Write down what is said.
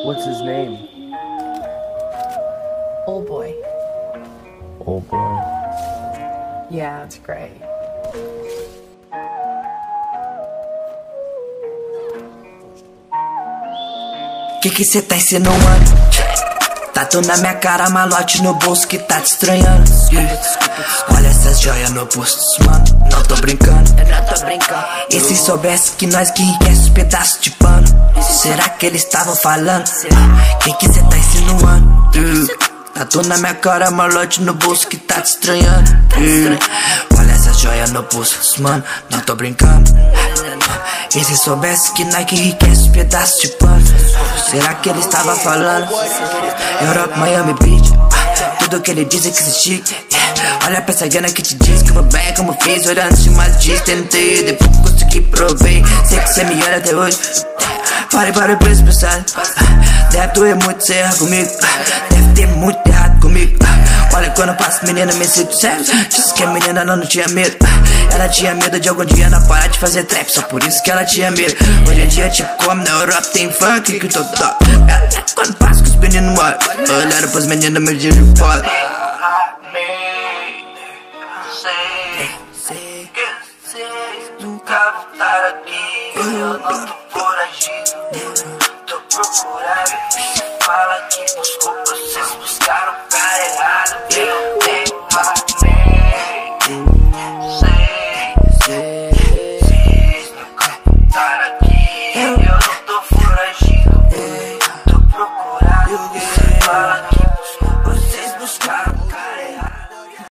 What's his name? Old boy. Old boy. Yeah, it's great. Que cê tá insinuando? Tatu na minha cara, malote no bolso que tá te estranhando. Olha essas joias no pulso, mano, não tô brincando. E se soubesse que nós que enriquece os pedaços de pano? Será que eles estavam falando? Que cê tá insinuando? Tatu na minha cara, malote no bolso que tá te estranhando. Olha essas joias no pulso, mano, não tô brincando. E se soubesse que nós que enriquece os pedaços de pano? Será que ele estava falando? Europa, Miami Beach, tudo que ele diz é que se chique. Olha pra essa grana que te diz que eu vou bem como fiz. Olhando se mais diz, tentei, depois consegui provei. Sei que cê me olha até hoje. Para o preço passado. Deve doer muito cê erra comigo. Deve ter muito errado comigo. Olha quando eu passo, menina, me sinto sério. Disse que a menina não tinha medo. Ela tinha medo de algum dia não parar de fazer trap. Só por isso que ela tinha medo. Hoje em dia, tipo, como na Europa tem funk que tô top. Quando passo que os meninos olham, olharam pros meninos, me dizem foda. Sei que vocês nunca voltaram aqui. Eu não tô foragido, tô procurado. Fala que buscou, vocês buscaram o cara errado. Eu tenho vocês nunca voltaram aqui. Eu não tô foragido, tô procurado. Fala que buscou, vocês buscaram.